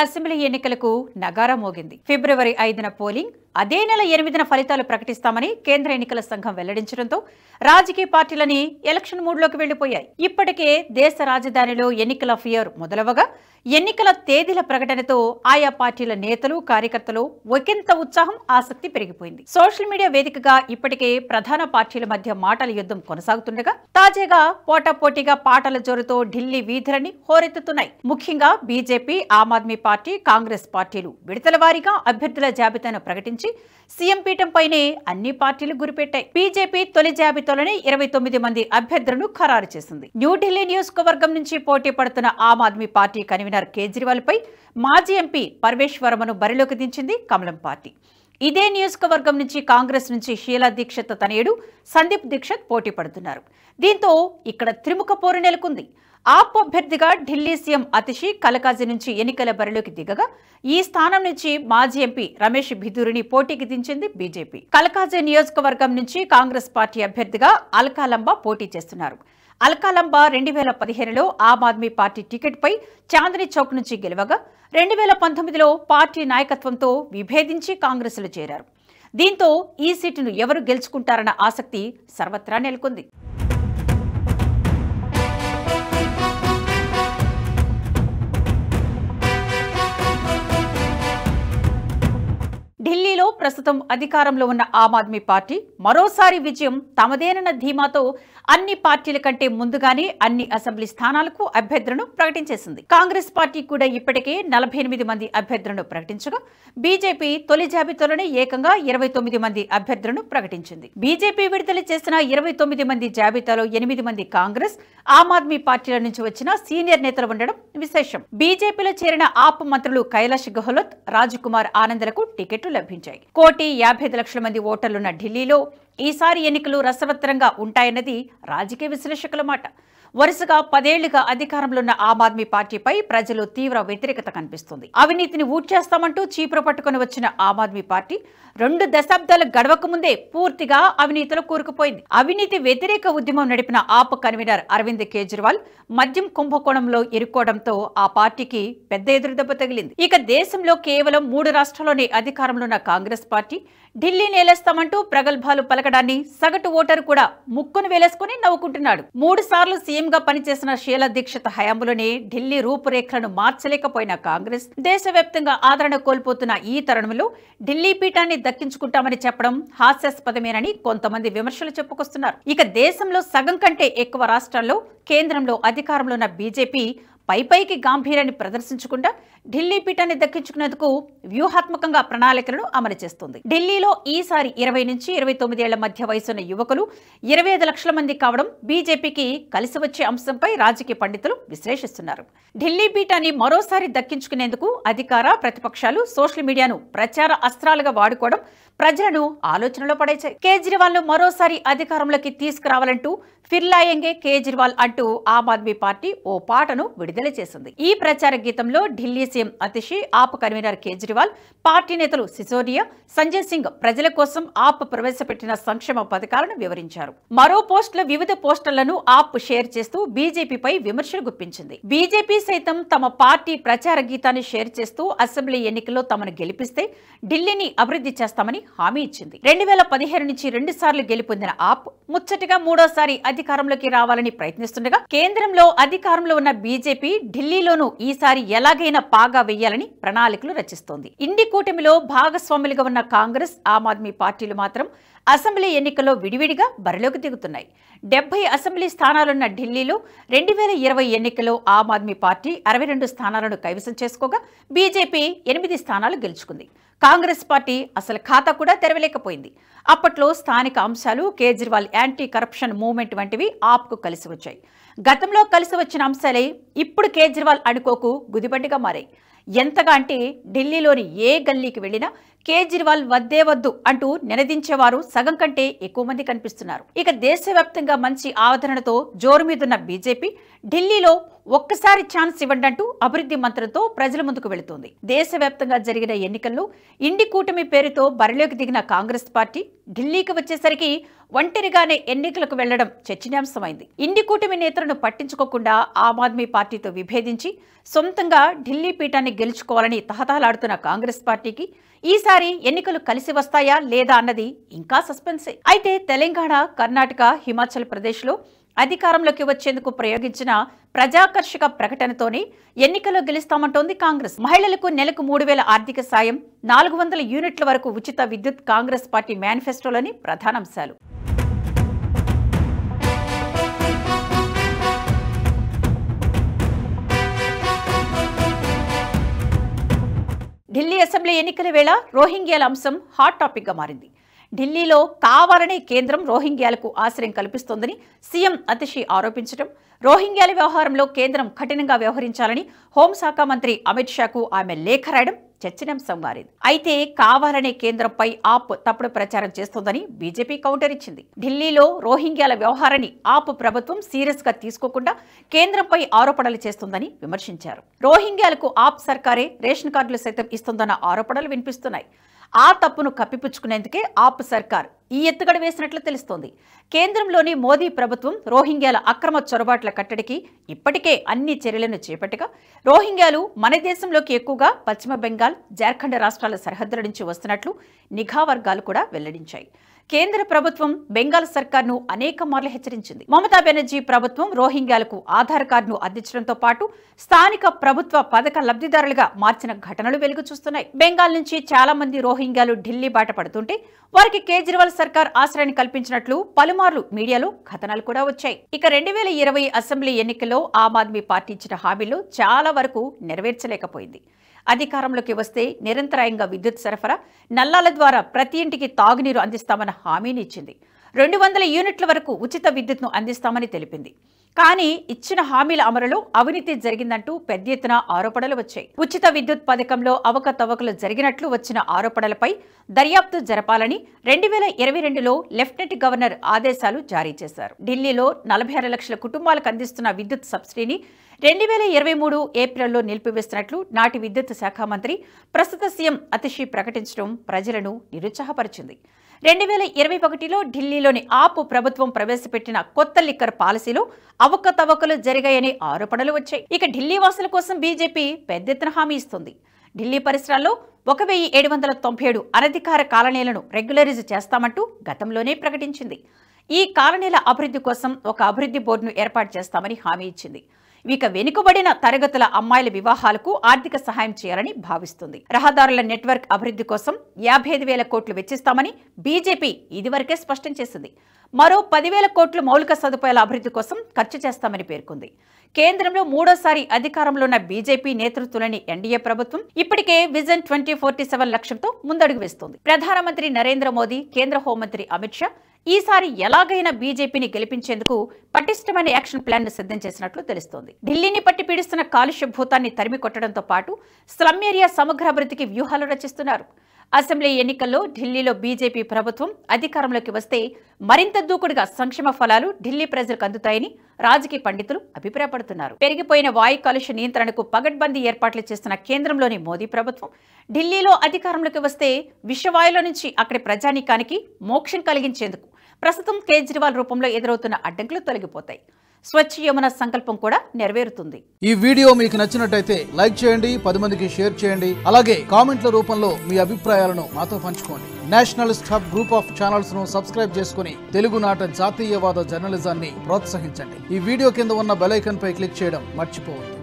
Assembly ఎన్నికలకు నగారా మోగింది. ఫిబ్రవరి 5న polling, అదే నెల 8న ఫలితాలు ప్రకటిస్తామని కేంద్ర ఎన్నికల సంఘం వెల్లడించడంతో రాజకీయ పార్టీలని ఎలక్షన్ మూడ్లోకి వెళ్లిపోయాయి. ఇప్పటికే దేశ రాజధానిలో ఎన్నికల ఫియర్ మొదలవగా ఎన్నికల తేదీల ప్రకటనతో ఆయా పార్టీల నేతలు, కార్యకర్తలు ఒకంత ఉత్సాహం, ఆసక్తి పెరిగిపోయింది. సోషల్ మీడియా వేదికగా ఇప్పటికే ప్రధాన పార్టీల మధ్య మాటల యుద్ధం కొనసాగుతుండగా తాజాగా పోటాపోటీగా పాటల జోరుతో ఢిల్లీ వీధులని హోరెత్తుతున్నాయి. ముఖ్యంగా బీజేపీ, ఆమ్ ఆద్మీ పార్టీ, కాంగ్రెస్ పార్టీలు విడతల వారీగా అభ్యర్థుల జాబితాను ప్రకటించి సీఎం పీఠంపైనే అన్ని పార్టీలు గురిపెట్టాయి. బీజేపీ తొలి జాబితాలోనే 29 మంది అభ్యర్థులను ఖరారు చేసింది. న్యూఢిల్లీ నియోజకవర్గం నుంచి పోటీ పడుతున్న ఆమ్ ఆద్మీ పార్టీ కన్వీనర్ కేజ్రీవాల్ పై మాజీ ఎంపీ పర్వేష్ వర్మను బరిలోకి దించింది కమలం పార్టీ. ఇదే నియోజకవర్గం నుంచి కాంగ్రెస్ నుంచి షీలా దీక్షిత్ తనయుడు సందీప్ దీక్షిత్ పోటీ పడుతున్నారు. దీంతో ఇక్కడ త్రిముఖ పోరు నెలకొంది. ఆప్ అభ్యర్థిగా ఢిల్లీ సీఎం అతిషి కలకాజీ నుంచి ఎన్నికల బరిలోకి దిగగా ఈ స్థానం నుంచి మాజీ ఎంపీ రమేష్ బిధూరిని పోటీకి దించింది బీజేపీ. కలకాజీ నియోజకవర్గం నుంచి కాంగ్రెస్ పార్టీ అభ్యర్థిగా అల్కా లంబా పోటీ చేస్తున్నారు. అల్కా లంబా 2015లో ఆమ్ ఆద్మీ పార్టీ టికెట్ పై చాందనీ చౌక్ నుంచి గెలవగా 2019లో పార్టీ నాయకత్వంతో విభేదించి కాంగ్రెస్ లో చేరారు. దీంతో ఈ సీటును ఎవరు గెలుచుకుంటారన్న ఆసక్తి సర్వత్రా నెలకొంది. ఢిల్లీలో ప్రస్తుతం అధికారంలో ఉన్న ఆమ్ ఆద్మీ పార్టీ మరోసారి విజయం తమదేనన్న ధీమాతో అన్ని పార్టీల కంటే ముందుగానే అన్ని అసెంబ్లీ స్థానాలకు అభ్యర్థులను ప్రకటించేసింది. కాంగ్రెస్ పార్టీ కూడా ఇప్పటికే 48 మంది అభ్యర్థులను ప్రకటించగా బీజేపీ తొలి జాబితాలోనే ఏకంగా 29 మంది అభ్యర్థులను ప్రకటించింది. బీజేపీ విడుదల చేసిన 29 మంది జాబితాలో 8 మంది కాంగ్రెస్, ఆమ్ ఆద్మీ పార్టీల నుంచి వచ్చిన సీనియర్ నేతలు ఉండడం విశేషం. బీజేపీలో చేరిన ఆప్ మంత్రులు కైలాష్ గెహ్లోట్, రాజ్కుమార్ ఆనంద్లకు టికెట్లు లభించాయి. 1,55,00,000 మంది ఓటర్లున్న ఢిల్లీలో ఈసారి ఎన్నికలు రసవత్తరంగా ఉంటాయన్నది రాజకీయ విశ్లేషకుల మాట. వరుసగా 10 ఏళ్లుగా అధికారంలో ఉన్న ఆమ్ ఆద్మీ పార్టీపై ప్రజలు తీవ్ర వ్యతిరేకత కనిపిస్తుంది. అవినీతిని ఊడ్చేస్తామంటూ చీపురు పట్టుకుని వచ్చిన ఆమ్ ఆద్మీ పార్టీ 2 దశాబ్దాల గడవక ముందే పూర్తిగా అవినీతిలో కూరుకుపోయింది. అవినీతి వ్యతిరేక ఉద్యమం నడిపిన ఆప్ కన్వీనర్ అరవింద్ కేజ్రీవాల్ మద్యం కుంభకోణంలో ఇరుక్కోవడంతో ఆ పార్టీకి పెద్ద ఎదురుదెబ్బ తగిలింది. ఇక దేశంలో కేవలం 3 రాష్ట్రాల్లోనే అధికారంలో ఉన్న కాంగ్రెస్ పార్టీ ఢిల్లీ నేలేస్తామంటూ ప్రగల్భాలు పలకడాన్ని సగటు ఓటరు కూడా ముక్కును వేలేసుకుని నవ్వుకుంటున్నాడు. 3 సార్లు సీఎంగా పనిచేసిన షీలా దీక్షిత్ హయాంలోనే ఢిల్లీ రూపురేఖలను మార్చలేకపోయిన కాంగ్రెస్ దేశవ్యాప్తంగా ఆదరణ కోల్పోతున్న ఈ తరుణంలో ఢిల్లీ పీఠాన్ని దక్కించుకుంటామని చెప్పడం హాస్యాస్పదమేనని కొంతమంది విమర్శలు చెప్పుకొస్తున్నారు. ఇక దేశంలో సగం కంటే ఎక్కువ రాష్ట్రాల్లో కేంద్రంలో అధికారంలో ఉన్న బీజేపీ పైపైకి గాంభీర్యాన్ని ప్రదర్శించకుండా ఢిల్లీ పీఠాన్ని దక్కించుకునేందుకు వ్యూహాత్మకంగా ప్రణాళికలను అమలు చేస్తుంది. ఢిల్లీలో ఈసారి 20 నుంచి 29 ఏళ్ల మధ్య వయసున్న యువకులు 25 లక్షల మంది కావడం బీజేపీకి కలిసి వచ్చే అంశంపై రాజకీయ పండితులు విశ్లేషిస్తున్నారు. ఢిల్లీ పీఠాన్ని మరోసారి దక్కించుకునేందుకు అధికార, ప్రతిపక్షాలు సోషల్ మీడియాను ప్రచార అస్త్రాలుగా వాడుకోవడం ప్రజలను ఆలోచనలో పడేశాయి. కేజ్రీవాల్ ను మరోసారి అధికారంలోకి తీసుకురావాలంటూ ఫిర్లాయంగే కేజ్రీవాల్ అంటూ ఆమ్ ఆద్మీ పార్టీ ఓ పాటను విడుదల చేసింది. ఈ ప్రచార గీతంలో ఢిల్లీ సీఎం అతిషి, ఆప్ కన్వీనర్ కేజ్రీవాల్, పార్టీ నేతలు సిసోడియా, సంజయ్ సింగ్ ప్రజల కోసం ఆప్ ప్రవేశపెట్టిన సంక్షేమ పథకాలను వివరించారు. మరో పోస్టులో వివిధ పోస్టర్లను ఆప్ షేర్ చేస్తూ బీజేపీపై విమర్శలు గుప్పించింది. బీజేపీ సైతం తమ పార్టీ ప్రచార గీతాన్ని షేర్ చేస్తూ అసెంబ్లీ ఎన్నికల్లో తమను గెలిపిస్తే ఢిల్లీని అభివృద్ధి చేస్తామని హామీ ఇచ్చింది. 2015 నుంచి 2 సార్లు గెలుపొందిన ఆప్ ముచ్చటగా 3వసారి అధికారంలోకి రావాలని ప్రయత్నిస్తుండగా కేంద్రంలో అధికారంలో ఉన్న బీజేపీ ఢిల్లీలోనూ ఈసారి ఎలాగైనా పాగా వెయ్యాలని ప్రణాళికలు రచిస్తోంది. ఇండి కూటమిలో భాగస్వాములుగా ఉన్న కాంగ్రెస్, ఆమ్ ఆద్మీ పార్టీలు మాత్రం అసెంబ్లీ ఎన్నికల్లో విడివిడిగా బరిలోకి దిగుతున్నాయి. 70 అసెంబ్లీ స్థానాలున్న ఢిల్లీలో 2020 ఎన్నికల్లో ఆమ్ ఆద్మీ పార్టీ 62 స్థానాలను కైవసం చేసుకోగా బీజేపీ 8 స్థానాలు గెలుచుకుంది. కాంగ్రెస్ పార్టీ అసలు ఖాతా కూడా తెరవలేకపోయింది. అప్పట్లో స్థానిక అంశాలు, కేజ్రీవాల్ యాంటీ కరప్షన్ మూవ్మెంట్ వంటివి ఆప్కు కలిసి వచ్చాయి. గతంలో కలిసి వచ్చిన అంశాలే ఇప్పుడు కేజ్రీవాల్ అనుకోకు గుదిబండిగా మారాయి. ఎంతగా అంటే ఢిల్లీలోని ఏ గల్లీకి వెళ్లినా కేజ్రీవాల్ వద్దే వద్దు అంటూ నినదించేవారు సగం కంటే ఎక్కువ మంది కనిపిస్తున్నారు. ఇక దేశవ్యాప్తంగా మంచి ఆదరణతో జోరు మీదున్న బీజేపీ ఢిల్లీలో ఒక్కసారి ఛాన్స్ ఇవ్వండంటూ అభివృద్ధి మంత్రంతో ప్రజల ముందుకు వెళుతోంది. దేశవ్యాప్తంగా జరిగిన ఎన్నికల్లో ఇండి కూటమి పేరుతో బరిలోకి దిగిన కాంగ్రెస్ పార్టీ ఢిల్లీకి వచ్చేసరికి ఒంటరిగానే ఎన్నికలకు వెళ్లడం చర్చనీయాంశమైంది. ఇండి కూటమి నేతలను పట్టించుకోకుండా ఆమ్ ఆద్మీ పార్టీతో విభేదించి సొంతంగా ఢిల్లీ పీఠాన్ని గెలుచుకోవాలని తహతహలాడుతున్న కాంగ్రెస్ పార్టీకి ఈసారి ఎన్నికలు కలిసి వస్తాయా లేదా అన్నది ఇంకా సస్పెన్సే. అయితే తెలంగాణ, కర్ణాటక, హిమాచల్ ప్రదేశ్లో అధికారంలోకి వచ్చేందుకు ప్రయోగించిన ప్రజాకర్షక ప్రకటనతోనే ఎన్నికల్లో గెలుస్తామంటోంది కాంగ్రెస్. మహిళలకు నెలకు 3,000 ఆర్థిక సాయం, 400 యూనిట్ల వరకు ఉచిత విద్యుత్ కాంగ్రెస్ పార్టీ మేనిఫెస్టోలోని ప్రధానాంశాలు. ఢిల్లీ అసెంబ్లీ ఎన్నికల వేళ రోహింగ్యాల అంశం హాట్ టాపిక్ గా మారింది. ఢిల్లీలో కావాలనే కేంద్రం రోహింగ్యాలకు ఆశ్రయం కల్పిస్తోందని సీఎం అతిషి ఆరోపించడం, రోహింగ్యాల వ్యవహారంలో కేంద్రం కఠినంగా వ్యవహరించాలని హోంశాఖ మంత్రి అమిత్ షాకు ఆమె లేఖ రాయడం చర్చనీయాంశం మారింది. అయితే కావాలనే కేంద్రంపై ఆప్ తప్పుడు ప్రచారం చేస్తోందని బీజేపీ కౌంటర్ ఇచ్చింది. ఢిల్లీలో రోహింగ్యాల వ్యవహారాన్ని ఆప్ ప్రభుత్వం సీరియస్ గా తీసుకోకుండా కేంద్రంపై ఆరోపణలు చేస్తోందని విమర్శించారు. రోహింగ్యాలకు ఆప్ సర్కారే రేషన్ కార్డులు సైతం ఇస్తోందన్న ఆరోపణలు వినిపిస్తున్నాయి. ఆ తప్పును కప్పిపుచ్చుకునేందుకే ఆప్ సర్కార్ ఈ ఎత్తుగడ వేసినట్లు తెలుస్తోంది. కేంద్రంలోని మోదీ ప్రభుత్వం రోహింగ్యాల అక్రమ చొరబాట్ల కట్టడికి ఇప్పటికే అన్ని చర్యలను చేపట్టగా రోహింగ్యాలు మన దేశంలోకి ఎక్కువగా పశ్చిమ బెంగాల్, జార్ఖండ్ రాష్ట్రాల సరిహద్దుల నుంచి వస్తున్నట్లు నిఘా వర్గాలు కూడా వెల్లడించాయి. కేంద్ర ప్రభుత్వం బెంగాల్ సర్కార్ను అనేక మార్లు హెచ్చరించింది. మమతా బెనర్జీ ప్రభుత్వం రోహింగ్యాలకు ఆధార్ కార్డును అందించడంతో పాటు స్థానిక ప్రభుత్వ పథక లబ్ధిదారులుగా మార్చిన ఘటనలు వెలుగు చూస్తున్నాయి. బెంగాల్ నుంచి చాలా మంది రోహింగ్యాలు ఢిల్లీ బాట పడుతుంటే వారికి కేజ్రీవాల్ సర్కార్ ఆశ్రయాన్ని కల్పించినట్లు పలుమార్లు మీడియాలో కథనాలు కూడా వచ్చాయి. ఇక 2020 అసెంబ్లీ ఎన్నికల్లో ఆమ్ ఆద్మీ పార్టీ ఇచ్చిన హామీలు చాలా వరకు నెరవేర్చలేకపోయింది. అధికారంలోకి వస్తే నిరంతరాయంగా విద్యుత్ సరఫరా, నల్లాల ద్వారా ప్రతి ఇంటికి తాగునీరు అందిస్తామన్న హామీని ఇచ్చింది. 200 యూనిట్ల వరకు ఉచిత విద్యుత్ను అందిస్తామని తెలిపింది. కానీ ఇచ్చిన హామీల అమలులో అవినీతి జరిగిందంటూ పెద్ద ఎత్తున ఆరోపణలు వచ్చాయి. ఉచిత విద్యుత్ పథకంలో అవకతవకలు జరిగినట్లు వచ్చిన ఆరోపణలపై దర్యాప్తు జరపాలని 2022లో లెఫ్టినెంట్ గవర్నర్ ఆదేశాలు జారీ చేశారు. ఢిల్లీలో 46 లక్షల కుటుంబాలకు అందిస్తున్న విద్యుత్ సబ్సిడీని 2023 ఏప్రిల్లో నిలిపివేస్తున్నట్లు నాటి విద్యుత్ శాఖ మంత్రి, ప్రస్తుత సీఎం అతిషి ప్రకటించడం ప్రజలను నిరుత్సాహపరిచింది. 2021లో ఢిల్లీలోని ఆప్ ప్రభుత్వం ప్రవేశపెట్టిన కొత్త లిక్కర్ పాలసీలో అవకతవకలు జరిగాయనే ఆరోపణలు వచ్చాయి. ఇక ఢిల్లీ వాసుల కోసం బీజేపీ పెద్ద ఎత్తున హామీ ఇస్తుంది. ఢిల్లీ పరిసరాల్లో 1797 అనధికార కాలనీలను రెగ్యులరైజ్ చేస్తామంటూ గతంలోనే ప్రకటించింది. ఈ కాలనీల అభివృద్ధి కోసం ఒక అభివృద్ధి బోర్డును ఏర్పాటు చేస్తామని హామీ ఇచ్చింది. ఇక వెనుకబడిన తరగతుల అమ్మాయిల వివాహాలకు ఆర్థిక సహాయం చేయాలని భావిస్తుంది. రహదారుల నెట్వర్క్ అభివృద్ధి కోసం 55,000 కోట్లు వెచ్చిస్తామని బీజేపీ ఇదివరకే స్పష్టం చేసింది. మరో 10,000 కోట్లు మౌలిక సదుపాయాల అభివృద్ధి కోసం ఖర్చు చేస్తామని పేర్కొంది. కేంద్రంలో మూడోసారి అధికారంలో ఉన్న బీజేపీ నేతృత్వంలోని ఎన్డీఏ ప్రభుత్వం ఇప్పటికే విజన్ 2047 లక్ష్యంతో ముందడుగు వేస్తోంది. ప్రధానమంత్రి నరేంద్ర మోదీ, కేంద్ర హోంమంత్రి అమిత్ షా ఈసారి ఎలాగైనా బీజేపీని గెలిపించేందుకు పటిష్టమైన యాక్షన్ ప్లాన్ ను సిద్ధం చేసినట్లు తెలుస్తోంది. ఢిల్లీని పట్టి పీడిస్తున్న కాలుష్య భూతాన్ని తరిమి కొట్టడంతో పాటు స్లమ్ ఏరియా సమగ్ర అభివృద్ధికి వ్యూహాలు రచిస్తున్నారు. అసెంబ్లీ ఎన్నికల్లో ఢిల్లీలో బీజేపీ ప్రభుత్వం అధికారంలోకి వస్తే మరింత దూకుడుగా సంక్షేమ ఫలాలు ఢిల్లీ ప్రజలకు అందుతాయని రాజకీయ పండితులు అభిప్రాయపడుతున్నారు. పెరిగిపోయిన వాయు కాలుష్య నియంత్రణకు పగడ్బందీ ఏర్పాట్లు చేస్తున్న కేంద్రంలోని మోదీ ప్రభుత్వం ఢిల్లీలో అధికారంలోకి వస్తే విషవాయుల నుంచి అక్కడి ప్రజానీకానికి మోక్షం కలిగించేందుకు ప్రస్తుతం కేజ్రీవాల్ రూపంలో ఎదురవుతున్న అడ్డంకులు తొలగిపోతాయి. స్వచ్ఛ యమున సంకల్పం కూడా నెరవేరుతుంది. ఈ వీడియో మీకు నచ్చినట్టయితే లైక్ చేయండి, 10 మందికి షేర్ చేయండి. అలాగే కామెంట్ల రూపంలో మీ అభిప్రాయాలను మాతో పంచుకోండి. Nationalist hub group of channels ను సబ్స్క్రైబ్ చేసుకుని తెలుగునాట జాతీయవాద జర్నలిజాన్ని ప్రోత్సహించండి. ఈ వీడియో కింద ఉన్న బెల్ ఐకాన్ పై క్లిక్ చేయడం మర్చిపోవద్దు.